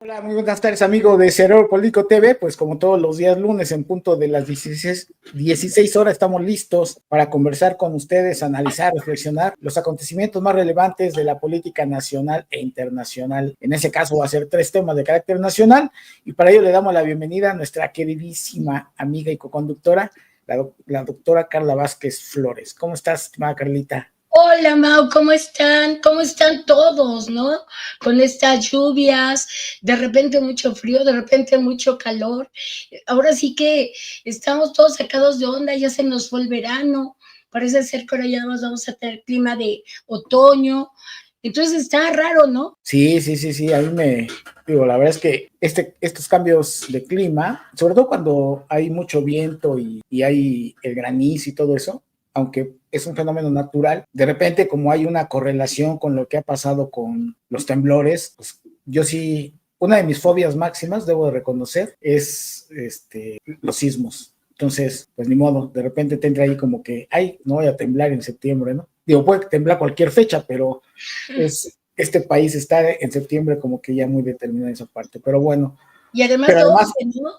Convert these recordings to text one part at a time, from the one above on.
Hola, muy buenas tardes, amigo de Cerebro Político TV. Pues como todos los días lunes en punto de las 16 horas estamos listos para conversar con ustedes, analizar, reflexionar los acontecimientos más relevantes de la política nacional e internacional. En ese caso va a ser 3 temas de carácter nacional y para ello le damos la bienvenida a nuestra queridísima amiga y coconductora, la doctora Carla Vázquez Flores. ¿Cómo estás, estimada Carlita? Hola Mau, ¿cómo están? ¿Cómo están todos, no? Con estas lluvias, de repente mucho frío, de repente mucho calor. Ahora sí que estamos todos sacados de onda, ya se nos fue el verano. Parece ser que ahora ya nos vamos a tener clima de otoño. Entonces está raro, ¿no? Sí, a mí digo, la verdad es que estos cambios de clima, sobre todo cuando hay mucho viento y hay el granizo y todo eso, aunque es un fenómeno natural, de repente como hay una correlación con lo que ha pasado con los temblores, pues yo sí, una de mis fobias máximas, debo de reconocer, es los sismos. Entonces, pues ni modo, de repente tendré ahí como que, ay, no voy a temblar en septiembre, ¿no? Digo, puede temblar cualquier fecha, pero este país está en septiembre como que ya muy determinado en esa parte, pero bueno. Y además Pero además, doble, ¿no?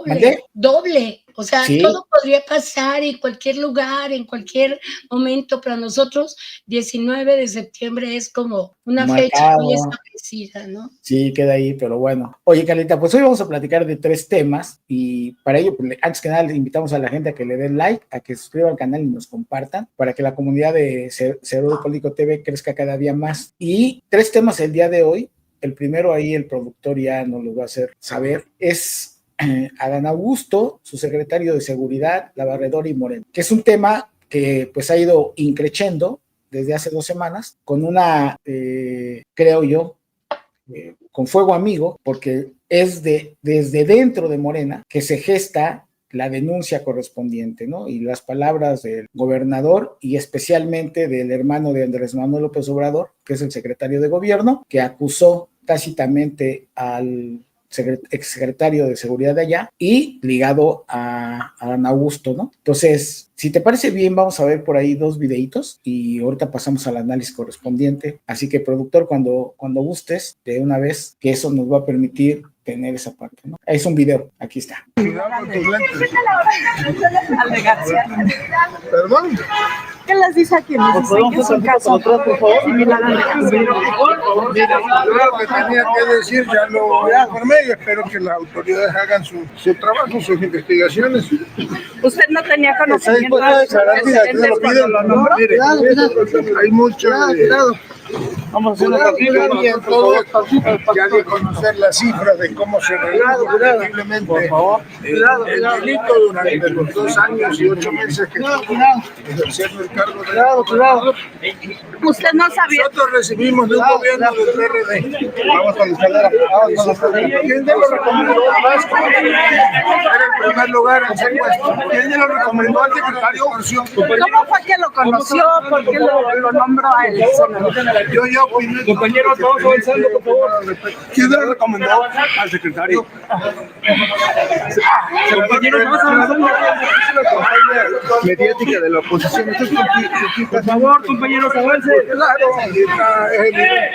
¿mandé? Doble. O sea, Sí, todo podría pasar en cualquier lugar, en cualquier momento. Para nosotros, 19 de septiembre es como una fecha muy marcado. establecida, ¿no? Sí, queda ahí, pero bueno. Oye, Carlita, pues hoy vamos a platicar de 3 temas y para ello, pues, antes que nada, le invitamos a la gente a que le den like, a que se suscriba al canal y nos compartan para que la comunidad de Cerebro Político TV crezca cada día más. Y 3 temas el día de hoy. El primero ahí el productor ya nos lo va a hacer saber, es Adán Augusto, su secretario de Seguridad, la Barredora y Moreno, que es un tema que pues ha ido increciendo desde hace 2 semanas con una, creo yo, con fuego amigo, porque es desde dentro de Morena que se gesta la denuncia correspondiente, ¿no? Y las palabras del gobernador y especialmente del hermano de Andrés Manuel López Obrador, que es el secretario de gobierno, que acusó tácitamente al exsecretario de seguridad de allá y ligado a Adán Augusto, ¿no? Entonces, si te parece bien, vamos a ver por ahí 2 videitos y ahorita pasamos al análisis correspondiente. Así que, productor, cuando gustes, de una vez, que eso nos va a permitir tener esa parte, ¿no? Es un video, aquí está. ¿Perdón? ¿Qué les dice a quienes dicen que es un caso similar al de Cancino? Lo que tenía que decir ya lo informé y espero que las autoridades hagan su trabajo, sus investigaciones. ¿Usted no tenía conocimiento de sus antecedentes cuando lo nombró? Mire, hay mucho vamos a hacer una y en todo esto ya de conocer las cifras de cómo se redujo terriblemente el delito durante los 2 años y 8 meses que estuvo ejerciendo el cargo de gobernador. ¿Usted no sabía? Nosotros recibimos de un gobierno del PRD. Vamos a la escalera. ¿Quién lo recomendó? Tabasco. Era el primer lugar en secuestro. ¿Quién lo recomendó al secretario? ¿Cómo fue que lo conoció? ¿Por qué lo nombró a él? Yo opiné. Compañeros, vamos avanzando, por favor. ¿Quién lo recomendó al secretario? Compañeros, vamos avanzando. Mediática de la oposición. Por favor, compañeros, avance. Claro, es evidente.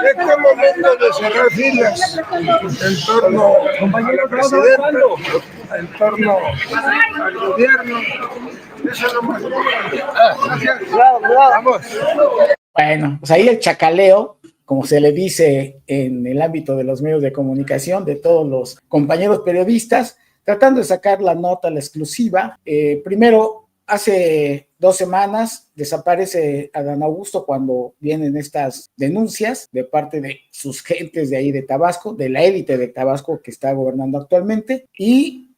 Este momento de cerrar filas en torno al presidente, en torno al gobierno. Eso es lo más importante. Gracias. Vamos. Bueno, pues ahí el chacaleo, como se le dice en el ámbito de los medios de comunicación, de todos los compañeros periodistas, tratando de sacar la nota, la exclusiva. Primero, hace 2 semanas desaparece Adán Augusto cuando vienen estas denuncias de parte de sus gentes de ahí de Tabasco, de la élite de Tabasco que está gobernando actualmente, y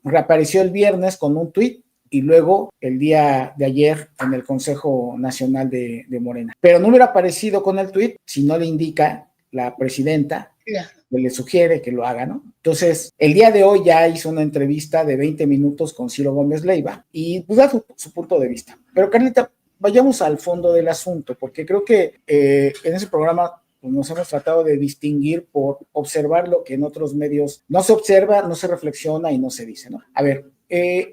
reapareció el viernes con un tuit y luego el día de ayer en el Consejo Nacional de Morena. Pero no hubiera aparecido con el tuit si no le indica la presidenta que le sugiere que lo haga, ¿no? Entonces, el día de hoy ya hizo una entrevista de 20 minutos con Ciro Gómez Leiva y pues da su punto de vista. Pero Carlita, vayamos al fondo del asunto, porque creo que en ese programa pues nos hemos tratado de distinguir por observar lo que en otros medios no se observa, no se reflexiona y no se dice, ¿no? A ver,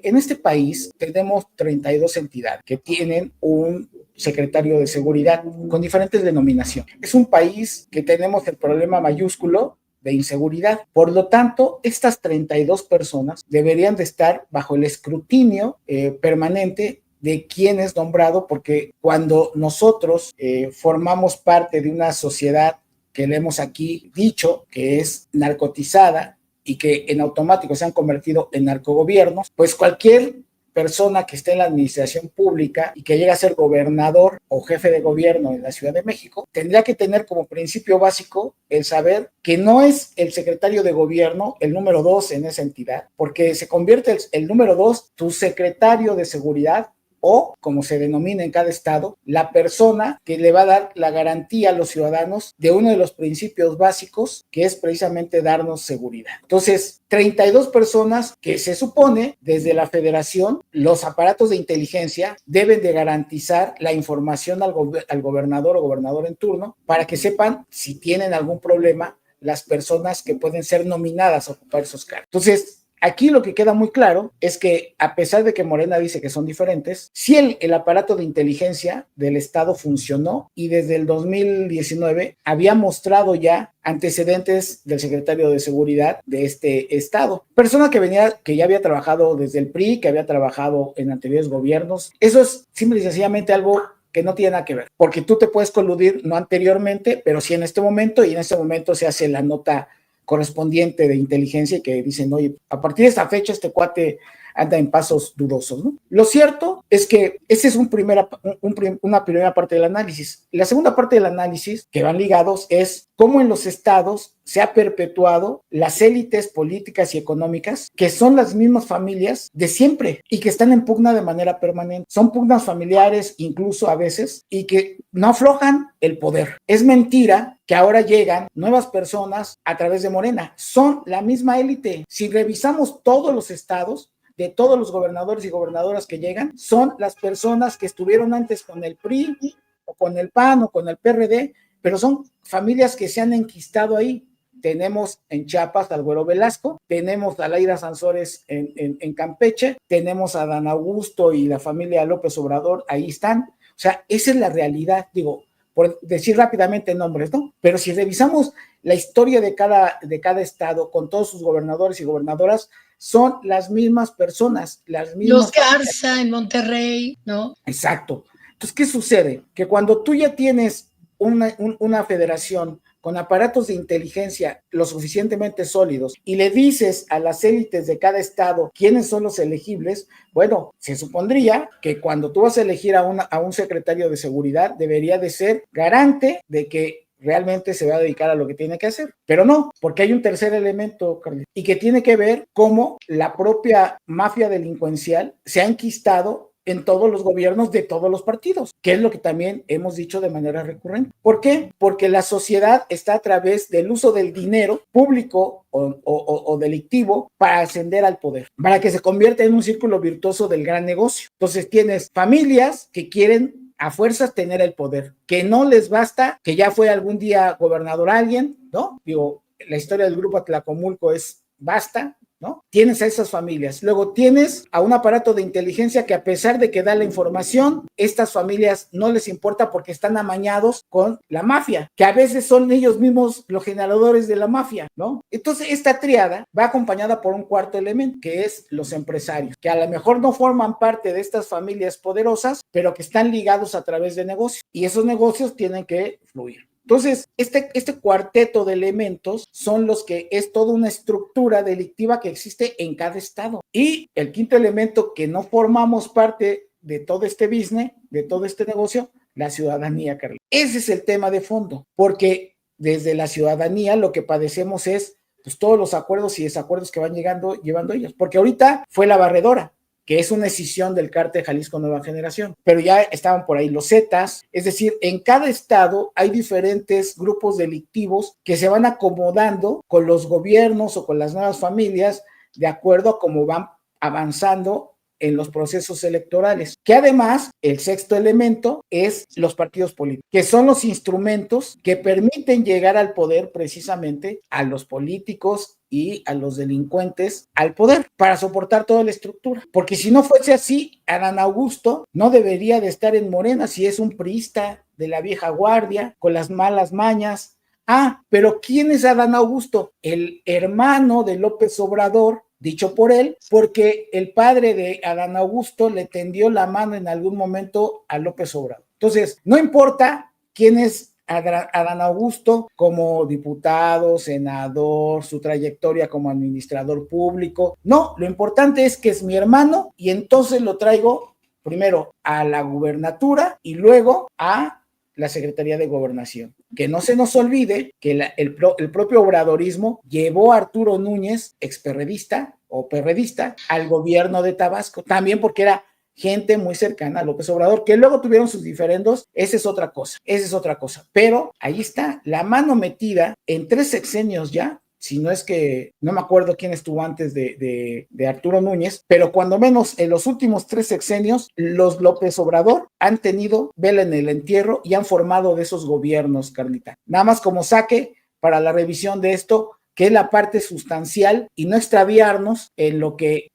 en este país tenemos 32 entidades que tienen un secretario de seguridad con diferentes denominaciones. Es un país que tenemos el problema mayúsculo de inseguridad. Por lo tanto, estas 32 personas deberían de estar bajo el escrutinio permanente de quién es nombrado, porque cuando nosotros formamos parte de una sociedad que le hemos aquí dicho que es narcotizada y que en automático se han convertido en narcogobiernos, pues cualquier persona que esté en la administración pública y que llegue a ser gobernador o jefe de gobierno en la Ciudad de México, tendría que tener como principio básico el saber que no es el secretario de gobierno el número 2 en esa entidad, porque se convierte el número 2 tu secretario de seguridad, o, como se denomina en cada estado, la persona que le va a dar la garantía a los ciudadanos de uno de los principios básicos, que es precisamente darnos seguridad. Entonces, 32 personas que se supone desde la federación, los aparatos de inteligencia deben de garantizar la información al gobernador o gobernador en turno para que sepan si tienen algún problema las personas que pueden ser nominadas a ocupar esos cargos. Entonces, aquí lo que queda muy claro es que, a pesar de que Morena dice que son diferentes, sí el aparato de inteligencia del Estado funcionó y desde el 2019 había mostrado ya antecedentes del secretario de Seguridad de este Estado. Persona que ya había trabajado desde el PRI, que había trabajado en anteriores gobiernos. Eso es simple y sencillamente algo que no tiene nada que ver, porque tú te puedes coludir, no anteriormente, pero sí en este momento, y en este momento se hace la nota correspondiente de inteligencia y que dicen, oye, a partir de esta fecha este cuate anda en pasos dudosos, ¿no? Lo cierto es que esa es una primera parte del análisis. La segunda parte del análisis, que van ligados, es cómo en los estados se ha perpetuado las élites políticas y económicas, que son las mismas familias de siempre y que están en pugna de manera permanente. Son pugnas familiares incluso a veces y que no aflojan el poder. Es mentira que ahora llegan nuevas personas a través de Morena. Son la misma élite. Si revisamos todos los estados, de todos los gobernadores y gobernadoras que llegan, son las personas que estuvieron antes con el PRI o con el PAN o con el PRD, pero son familias que se han enquistado ahí. Tenemos en Chiapas al Güero Velasco, tenemos a Laira Sansores en Campeche, tenemos a Dan Augusto y la familia López Obrador, ahí están. O sea, esa es la realidad, digo, por decir rápidamente nombres, ¿no? Pero si revisamos la historia de cada estado con todos sus gobernadores y gobernadoras, son las mismas personas, las mismas. Los Garza en Monterrey, ¿no? Exacto. Entonces, ¿qué sucede? Que cuando tú ya tienes una federación con aparatos de inteligencia lo suficientemente sólidos y le dices a las élites de cada estado quiénes son los elegibles, bueno, se supondría que cuando tú vas a elegir a un secretario de seguridad debería de ser garante de que realmente se va a dedicar a lo que tiene que hacer, pero no, porque hay un tercer elemento, Carly, y que tiene que ver cómo la propia mafia delincuencial se ha enquistado en todos los gobiernos de todos los partidos, que es lo que también hemos dicho de manera recurrente. ¿Por qué? Porque la sociedad está a través del uso del dinero público o delictivo para ascender al poder, para que se convierta en un círculo virtuoso del gran negocio. Entonces tienes familias que quieren a fuerzas tener el poder, que no les basta, que ya fue algún día gobernador alguien, ¿no? Digo, la historia del grupo Atlacomulco es basta, ¿no? Tienes a esas familias. Luego tienes a un aparato de inteligencia que, a pesar de que da la información, estas familias no les importa porque están amañados con la mafia, que a veces son ellos mismos los generadores de la mafia, ¿no? Entonces esta tríada va acompañada por un cuarto elemento, que es los empresarios, que a lo mejor no forman parte de estas familias poderosas, pero que están ligados a través de negocios, y esos negocios tienen que fluir. Entonces, este cuarteto de elementos son los que es toda una estructura delictiva que existe en cada estado. Y el quinto elemento, que no formamos parte de todo este business, de todo este negocio, la ciudadanía, Carlos. Ese es el tema de fondo, porque desde la ciudadanía lo que padecemos es pues, todos los acuerdos y desacuerdos que van llevando ellos. Porque ahorita fue la barredora, que es una escisión del Cártel Jalisco Nueva Generación, pero ya estaban por ahí los Zetas, es decir, en cada estado hay diferentes grupos delictivos que se van acomodando con los gobiernos o con las nuevas familias de acuerdo a cómo van avanzando en los procesos electorales, que además el sexto elemento es los partidos políticos, que son los instrumentos que permiten llegar al poder precisamente a los políticos y a los delincuentes al poder para soportar toda la estructura. Porque si no fuese así, Adán Augusto no debería de estar en Morena si es un priista de la vieja guardia, con las malas mañas. Ah, pero ¿quién es Adán Augusto? El hermano de López Obrador, dicho por él, porque el padre de Adán Augusto le tendió la mano en algún momento a López Obrador. Entonces, no importa quién es Adán Augusto como diputado, senador, su trayectoria como administrador público. No, lo importante es que es mi hermano y entonces lo traigo primero a la gubernatura y luego a la Secretaría de Gobernación. Que no se nos olvide que el propio obradorismo llevó a Arturo Núñez, experredista o perredista, al gobierno de Tabasco, también porque era gente muy cercana a López Obrador, que luego tuvieron sus diferendos, esa es otra cosa, pero ahí está la mano metida en 3 sexenios ya, si no es que, no me acuerdo quién estuvo antes de Arturo Núñez, pero cuando menos en los últimos 3 sexenios, los López Obrador han tenido vela en el entierro y han formado de esos gobiernos, Carlita. Nada más como saque para la revisión de esto, que es la parte sustancial y no extraviarnos en lo que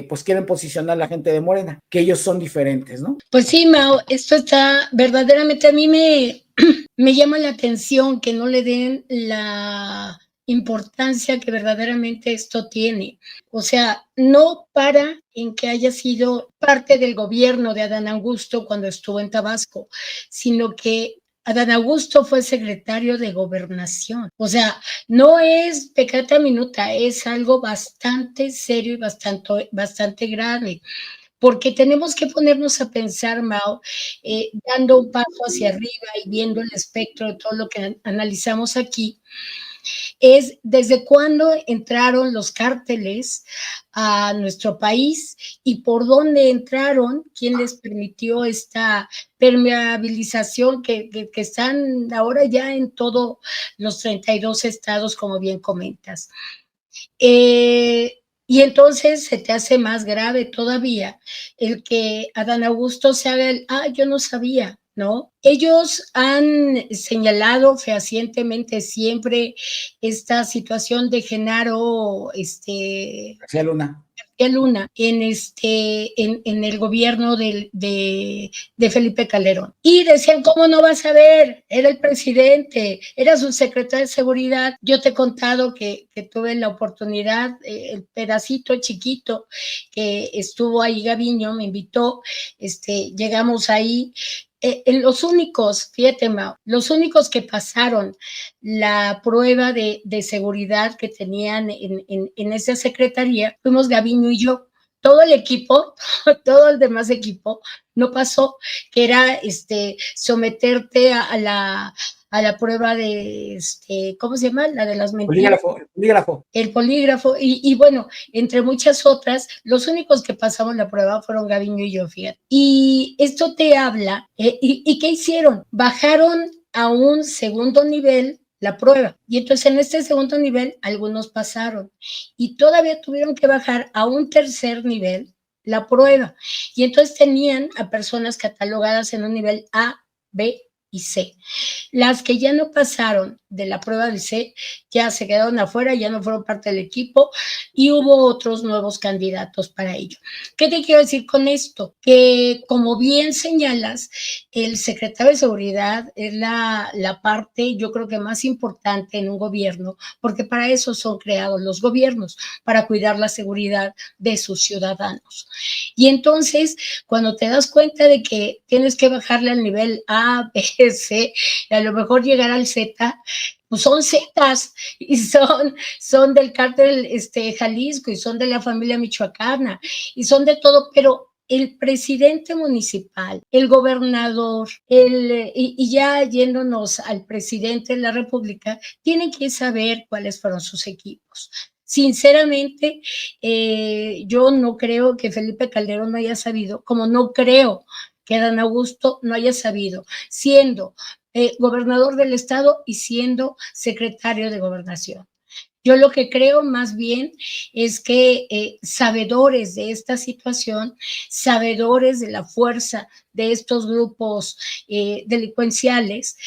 pues quieren posicionar la gente de Morena, que ellos son diferentes, ¿no? Pues sí, Mao, esto está verdaderamente, a mí me llama la atención que no le den la importancia que verdaderamente esto tiene. O sea, no para en que haya sido parte del gobierno de Adán Augusto cuando estuvo en Tabasco, sino que Adán Augusto fue secretario de Gobernación. O sea, no es peccata minuta, es algo bastante serio y bastante grave. Porque tenemos que ponernos a pensar, Mao, dando un paso hacia arriba y viendo el espectro de todo lo que analizamos aquí, es desde cuándo entraron los cárteles a nuestro país y por dónde entraron, quién les permitió esta permeabilización que están ahora ya en todos los 32 estados, como bien comentas. Y entonces se te hace más grave todavía el que Adán Augusto se haga yo no sabía, ¿no? Ellos han señalado fehacientemente siempre esta situación de Genaro, García Luna. Luna en el gobierno de Felipe Calderón. Y decían, ¿cómo no vas a ver? Era el presidente, era su secretario de seguridad. Yo te he contado que tuve la oportunidad, el pedacito chiquito que estuvo ahí Gaviño, me invitó, llegamos ahí. En los únicos, fíjate, Mao, los únicos que pasaron la prueba de seguridad que tenían en esa secretaría fuimos Gaviño y yo. Todo el equipo, todo el demás equipo no pasó, que era someterte a la prueba de, ¿cómo se llama? La de las mentiras. Polígrafo. El polígrafo, y bueno, entre muchas otras, los únicos que pasamos la prueba fueron Gaviño y yo, fíjate. Y esto te habla, ¿y qué hicieron? Bajaron a un segundo nivel la prueba. Y entonces en este segundo nivel algunos pasaron y todavía tuvieron que bajar a un tercer nivel la prueba. Y entonces tenían a personas catalogadas en un nivel A, B y C. Las que ya no pasaron de la prueba del C ya se quedaron afuera, ya no fueron parte del equipo y hubo otros nuevos candidatos para ello. ¿Qué te quiero decir con esto? Que como bien señalas, el secretario de Seguridad es la parte, yo creo que más importante en un gobierno, porque para eso son creados los gobiernos, para cuidar la seguridad de sus ciudadanos. Y entonces, cuando te das cuenta de que tienes que bajarle al nivel A, B, C, y a lo mejor llegar al Z, pues son Zetas y son del cártel Jalisco y son de la familia michoacana y son de todo, pero el presidente municipal, el gobernador, y ya yéndonos al presidente de la República, tienen que saber cuáles fueron sus equipos. Sinceramente, yo no creo que Felipe Calderón no haya sabido, como no creo que Adán Augusto no haya sabido, siendo gobernador del estado y siendo secretario de Gobernación. Yo lo que creo más bien es que sabedores de esta situación, sabedores de la fuerza de estos grupos delincuenciales,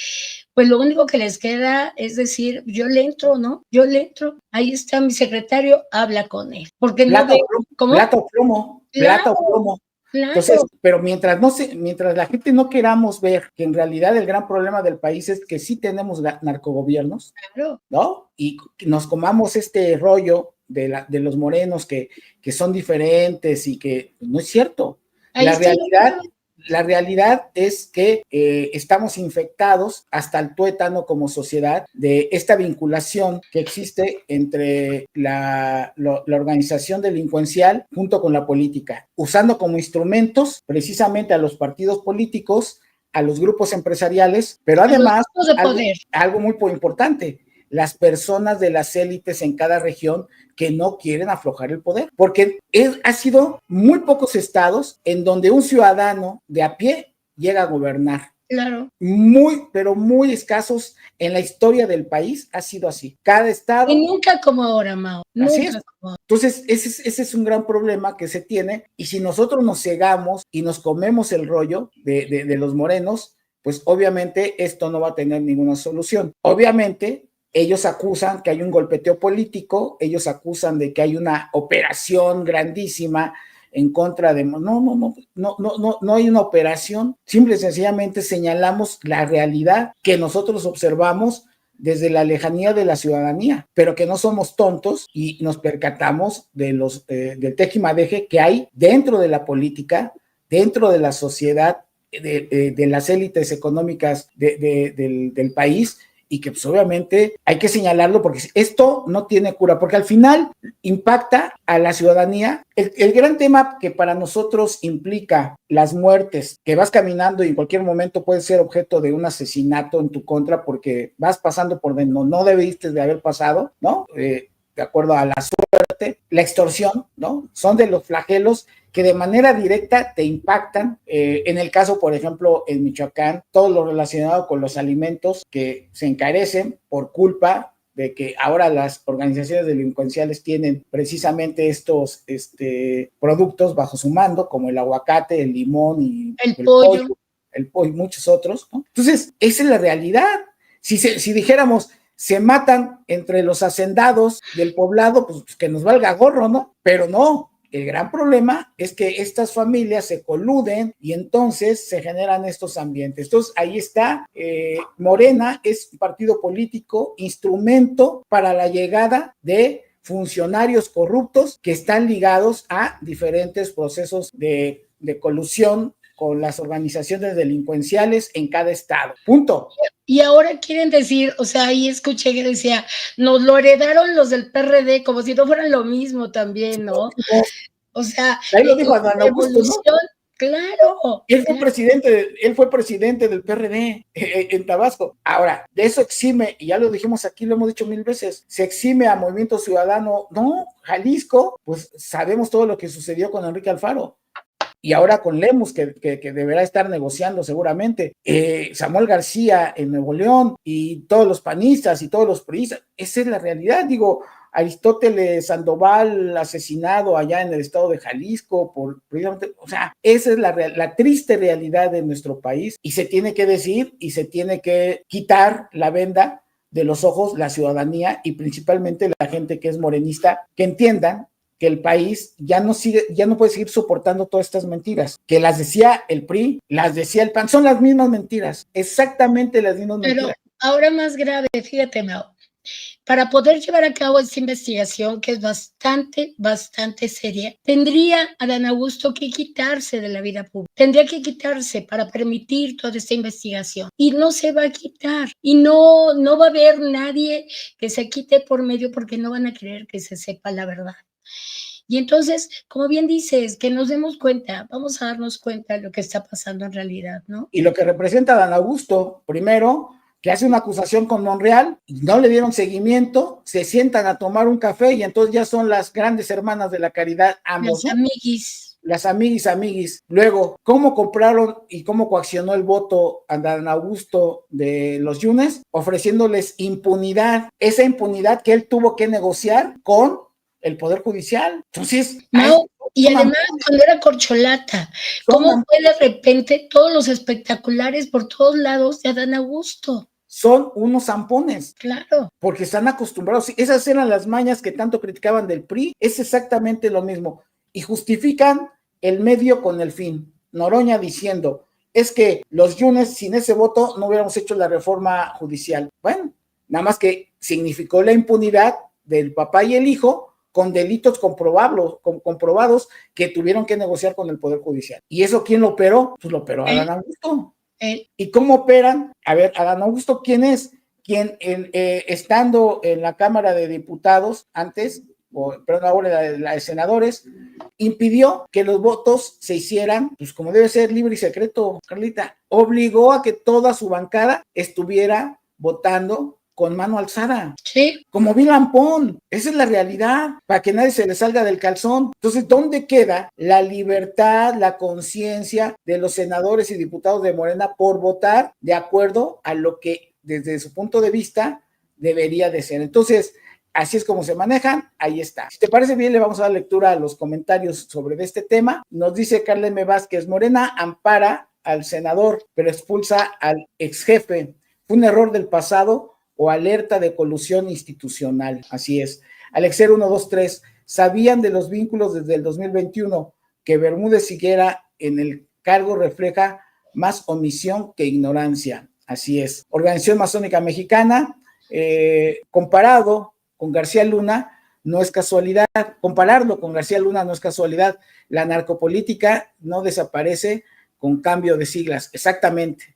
pues lo único que les queda es decir, yo le entro, ¿no? Yo le entro. Ahí está mi secretario, habla con él. Porque no Plata ve, o plomo, ¿cómo? plata o plomo, plata o Claro, plomo. claro. Entonces, pero mientras la gente no queramos ver que en realidad el gran problema del país es que sí tenemos narcogobiernos, Claro. ¿no? Y nos comamos este rollo de los morenos que son diferentes y que no es cierto. Ahí La está la realidad es que estamos infectados hasta el tuétano como sociedad de esta vinculación que existe entre la organización delincuencial junto con la política, usando como instrumentos precisamente a los partidos políticos, a los grupos empresariales, pero además de poder. algo muy importante, las personas de las élites en cada región que no quieren aflojar el poder, porque ha sido muy pocos estados en donde un ciudadano de a pie llega a gobernar. Claro. Muy, pero muy escasos en la historia del país ha sido así. Cada estado. Y nunca como ahora, Mao. Así Nunca es. como ahora. Entonces, ese es un gran problema que se tiene, y si nosotros nos cegamos y nos comemos el rollo de los morenos, pues obviamente esto no va a tener ninguna solución. Obviamente, ellos acusan que hay un golpeteo político, ellos acusan de que hay una operación grandísima en contra de... No hay una operación, simple y sencillamente señalamos la realidad que nosotros observamos desde la lejanía de la ciudadanía, pero que no somos tontos y nos percatamos de del tejimadeje que hay dentro de la política, dentro de la sociedad, de las élites económicas del país, y que pues obviamente hay que señalarlo porque esto no tiene cura, porque al final impacta a la ciudadanía. El gran tema que para nosotros implica las muertes, que vas caminando y en cualquier momento puedes ser objeto de un asesinato en tu contra porque vas pasando por donde no debiste de haber pasado, ¿no? De acuerdo a la suerte, la extorsión, ¿no? Son de los flagelos que de manera directa te impactan. En el caso, por ejemplo, en Michoacán, todo lo relacionado con los alimentos que se encarecen por culpa de que ahora las organizaciones delincuenciales tienen precisamente estos productos bajo su mando, como el aguacate, el limón y el pollo y muchos otros, ¿no? Entonces, esa es la realidad. Si dijéramos, se matan entre los hacendados del poblado, pues que nos valga gorro, ¿no? Pero no. El gran problema es que estas familias se coluden y entonces se generan estos ambientes. Entonces, ahí está, Morena es un partido político, instrumento para la llegada de funcionarios corruptos que están ligados a diferentes procesos de colusión con las organizaciones delincuenciales en cada estado. Punto. Y ahora quieren decir, o sea, ahí escuché que decía, nos lo heredaron los del PRD, como si no fueran lo mismo también, ¿no? O sea, ahí lo dijo Adán Augusto, ¿no? Claro. Él fue presidente del PRD en Tabasco. Ahora, de eso exime, y ya lo dijimos aquí, lo hemos dicho 1000 veces, se exime a Movimiento Ciudadano. No, Jalisco, pues sabemos todo lo que sucedió con Enrique Alfaro. Y ahora con Lemus, que deberá estar negociando seguramente, Samuel García en Nuevo León, y todos los panistas y todos los priistas. Esa es la realidad. Digo, Aristóteles Sandoval asesinado allá en el estado de Jalisco o sea, esa es la triste realidad de nuestro país, y se tiene que decir y se tiene que quitar la venda de los ojos la ciudadanía y principalmente la gente que es morenista, que entiendan que el país ya no puede seguir soportando todas estas mentiras, que las decía el PRI, las decía el PAN, son las mismas mentiras, exactamente las mismas mentiras. Pero ahora más grave, fíjate, Mao, para poder llevar a cabo esta investigación, que es bastante, bastante seria, tendría Adán Augusto que quitarse de la vida pública, tendría que quitarse para permitir toda esta investigación, y no se va a quitar, y no va a haber nadie que se quite por medio porque no van a querer que se sepa la verdad. Y entonces, como bien dices, que nos demos cuenta, vamos a darnos cuenta de lo que está pasando en realidad, ¿no? Y lo que representa Adán Augusto, primero, que hace una acusación con Monreal, no le dieron seguimiento, se sientan a tomar un café y entonces ya son las grandes hermanas de la caridad ambos, Las amiguis. las amiguis. Luego, ¿cómo compraron y cómo coaccionó el voto a Dan Augusto de los Yunes? Ofreciéndoles impunidad, esa impunidad que él tuvo que negociar con el Poder Judicial. Entonces, no, y además cuando era corcholata, ¿cómo fue de repente todos los espectaculares por todos lados de Adán Augusto? Son unos zampones. Claro. Porque están acostumbrados. Esas eran las mañas que tanto criticaban del PRI. Es exactamente lo mismo. Y justifican el medio con el fin. Noroña diciendo, es que los Yunes sin ese voto no hubiéramos hecho la reforma judicial. Bueno, nada más que significó la impunidad del papá y el hijo con delitos comprobados que tuvieron que negociar con el Poder Judicial. ¿Y eso quién lo operó? Pues lo operó Adán Augusto. ¿Y cómo operan? A ver, Adán Augusto, ¿quién es? Quien estando en la Cámara de Diputados antes, ahora la de senadores, impidió que los votos se hicieran, pues como debe ser, libre y secreto, Carlita. Obligó a que toda su bancada estuviera votando con mano alzada. Sí. Como Bill Lampón. Esa es la realidad, para que nadie se le salga del calzón. Entonces, ¿dónde queda la libertad, la conciencia de los senadores y diputados de Morena por votar de acuerdo a lo que, desde su punto de vista, debería de ser? Entonces, así es como se manejan, ahí está. Si te parece bien, le vamos a dar lectura a los comentarios sobre este tema. Nos dice Carla M. Vázquez, Morena ampara al senador, pero expulsa al ex jefe. Fue un error del pasado o alerta de colusión institucional. Así es. Alexer 123, ¿sabían de los vínculos desde el 2021? Que Bermúdez siguiera en el cargo refleja más omisión que ignorancia. Así es. Organización Masónica Mexicana, comparado con García Luna, no es casualidad. Compararlo con García Luna no es casualidad. La narcopolítica no desaparece con cambio de siglas. Exactamente,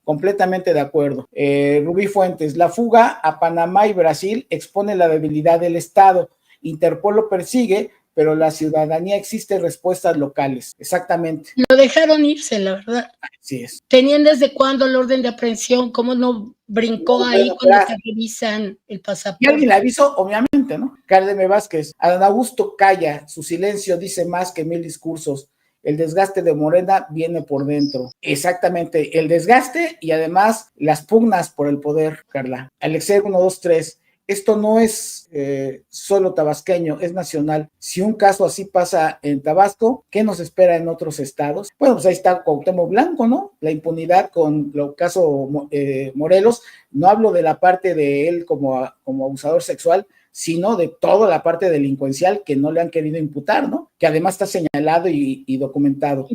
completamente de acuerdo. Rubí Fuentes, la fuga a Panamá y Brasil expone la debilidad del Estado. Interpol lo persigue, pero la ciudadanía existe respuestas locales. Exactamente. Lo dejaron irse, la verdad. Así es. ¿Tenían desde cuándo el orden de aprehensión? ¿Cómo no brincó ahí cuando te revisan el pasaporte? Y alguien le avisó, obviamente, ¿no? Carmen Vázquez, Adán Augusto calla, su silencio dice más que 1000 discursos. El desgaste de Morena viene por dentro. Exactamente, el desgaste y además las pugnas por el poder, Carla. Alexei 123, esto no es solo tabasqueño, es nacional. Si un caso así pasa en Tabasco, ¿qué nos espera en otros estados? Bueno, pues ahí está Cuauhtémoc Blanco, ¿no? La impunidad con el caso Morelos. No hablo de la parte de él como abusador sexual, sino de toda la parte delincuencial que no le han querido imputar, ¿no? Que además está señalado y documentado.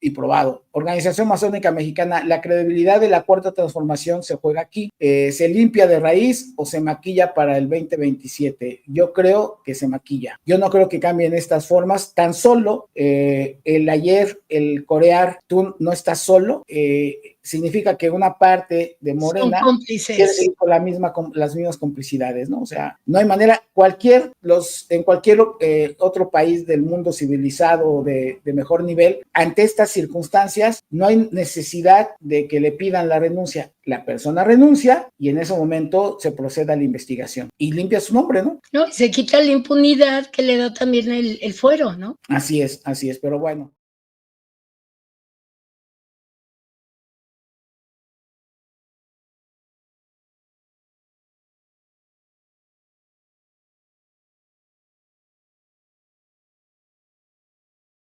Y probado. Organización Masónica Mexicana, la credibilidad de la Cuarta Transformación se juega aquí. ¿Se limpia de raíz o se maquilla para el 2027? Yo creo que se maquilla. Yo no creo que cambien estas formas. Tan solo el ayer, el corear, tú no estás solo, significa que una parte de Morena quiere seguir con las mismas complicidades, ¿no? O sea, no hay manera. En cualquier otro país del mundo civilizado de mejor nivel, ante estas circunstancias, no hay necesidad de que le pidan la renuncia. La persona renuncia y en ese momento se procede a la investigación y limpia su nombre, ¿no? No, y se quita la impunidad que le da también el fuero, ¿no? Así es, pero bueno.